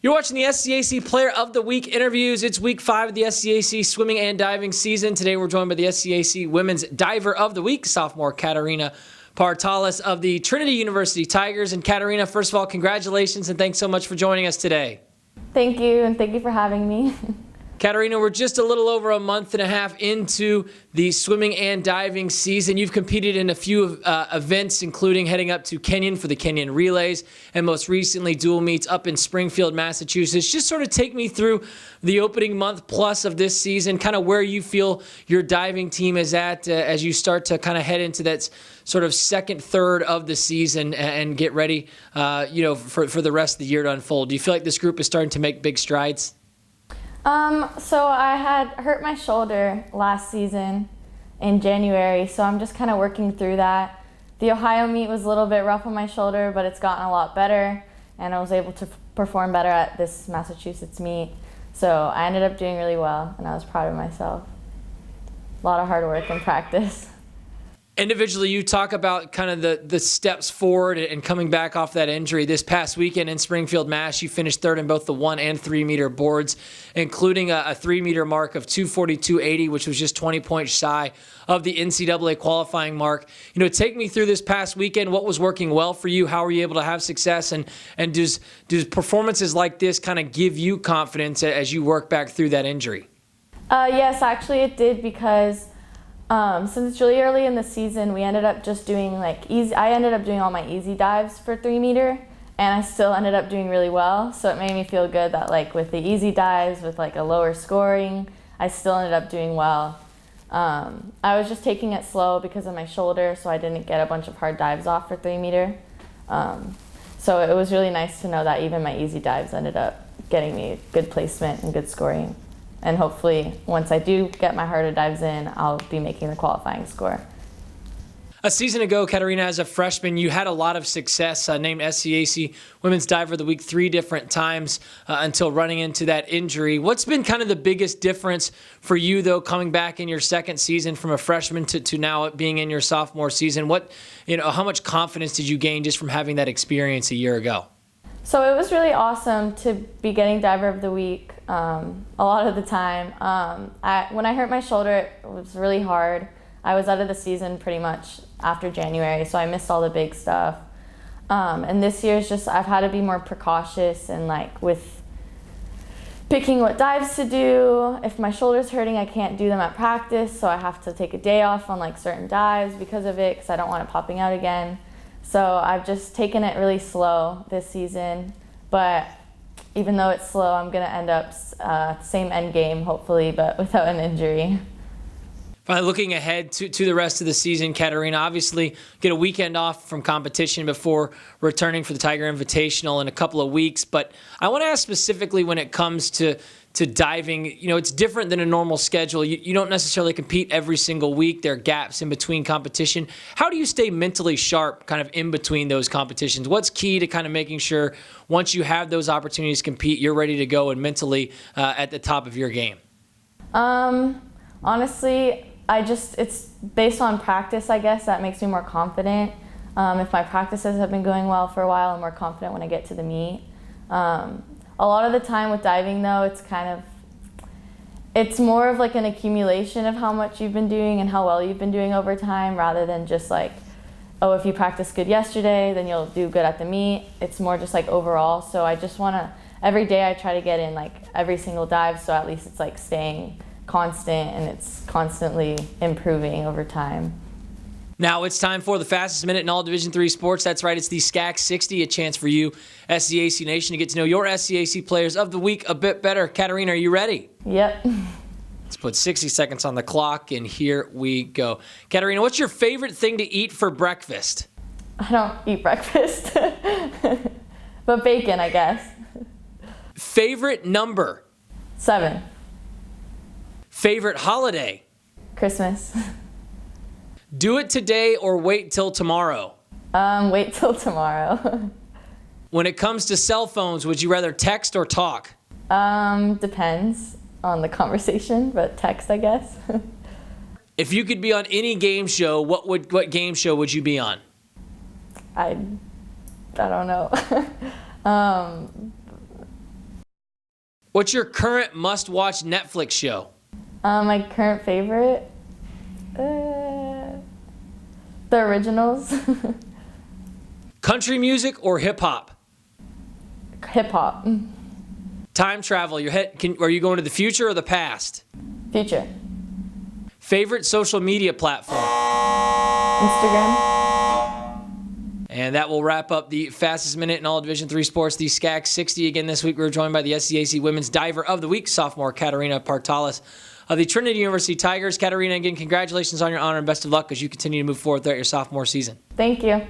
You're watching the SCAC Player of the Week interviews. It's week 5 of the SCAC swimming and diving season. Today we're joined by the SCAC Women's Diver of the Week, sophomore Katarina Partalas of the Trinity University Tigers. And Katarina, first of all, congratulations and thanks so much for joining us today. Thank you, and thank you for having me. Katarina, we're just a little over a month and a half into the swimming and diving season. You've competed in a few events, including heading up to Kenyon for the Kenyon Relays, and most recently dual meets up in Springfield, Massachusetts. Just sort of take me through the opening month plus of this season, kind of where you feel your diving team is at as you start to kind of head into that sort of second third of the season and get ready for the rest of the year to unfold. Do you feel like this group is starting to make big strides? So I had hurt my shoulder last season in January, so I'm just kind of working through that. The Ohio meet was a little bit rough on my shoulder, but it's gotten a lot better, and I was able to perform better at this Massachusetts meet. So I ended up doing really well, and I was proud of myself. A lot of hard work and practice. Individually, you talk about kind of the steps forward and coming back off that injury. This past weekend in Springfield, Mass, you finished third in both the 1 and 3 meter boards, including a 3 meter mark of 2:42.80, which was just 20 points shy of the NCAA qualifying mark. Take me through this past weekend. What was working well for you? How were you able to have success? And does performances like this kind of give you confidence as you work back through that injury? Yes, actually it did, because since it's really early in the season, we ended up just doing I ended up doing all my easy dives for 3 meter, and I still ended up doing really well. So it made me feel good that with the easy dives, with a lower scoring, I still ended up doing well. I was just taking it slow because of my shoulder, so I didn't get a bunch of hard dives off for 3 meter. So it was really nice to know that even my easy dives ended up getting me good placement and good scoring. And hopefully, once I do get my harder dives in, I'll be making the qualifying score. A season ago, Katarina, as a freshman, you had a lot of success, named SCAC Women's Diver of the Week 3 different times until running into that injury. What's been kind of the biggest difference for you, though, coming back in your second season from a freshman to now being in your sophomore season? How much confidence did you gain just from having that experience a year ago? So it was really awesome to be getting Diver of the Week a lot of the time. When I hurt my shoulder, it was really hard. I was out of the season pretty much after January, so I missed all the big stuff. And this year's I've had to be more precautious and with picking what dives to do. If my shoulder's hurting, I can't do them at practice, so I have to take a day off on certain dives because of it, because I don't want it popping out again. So I've just taken it really slow this season, but even though it's slow, I'm going to end up same end game, hopefully, but without an injury. Looking ahead to the rest of the season, Katarina, obviously get a weekend off from competition before returning for the Tiger Invitational in a couple of weeks. But I want to ask specifically when it comes to diving, it's different than a normal schedule. You don't necessarily compete every single week. There are gaps in between competition. How do you stay mentally sharp kind of in between those competitions? What's key to kind of making sure once you have those opportunities to compete, you're ready to go and mentally at the top of your game? Honestly, it's based on practice, I guess, that makes me more confident. If my practices have been going well for a while, I'm more confident when I get to the meet. A lot of the time with diving, though, it's more of an accumulation of how much you've been doing and how well you've been doing over time, rather than just if you practice good yesterday, then you'll do good at the meet. It's more just overall. So I just want to, every day I try to get in every single dive, so at least it's staying constant and it's constantly improving over time. Now it's time for the fastest minute in all Division III sports. That's right, it's the SCAC 60, a chance for you, SCAC Nation, to get to know your SCAC Players of the Week a bit better. Katarina, are you ready? Yep. Let's put 60 seconds on the clock, and here we go. Katarina, what's your favorite thing to eat for breakfast? I don't eat breakfast, but bacon, I guess. Favorite number? 7. Favorite holiday? Christmas. Do it today or wait till tomorrow? Wait till tomorrow. When it comes to cell phones, would you rather text or talk? Depends on the conversation, but text, I guess. If you could be on any game show, what game show would you be on? I don't know. What's your current must-watch Netflix show? My current favorite? The Originals. Country music or hip-hop? Hip hop. Time travel. Are you going to the future or the past? Future. Favorite social media platform? Instagram. And that will wrap up the fastest minute in all Division III sports, the SCAC 60. Again, this week we were joined by the SCAC Women's Diver of the Week, sophomore Katarina Partalas of the Trinity University Tigers. Katarina, again, congratulations on your honor and best of luck as you continue to move forward throughout your sophomore season. Thank you.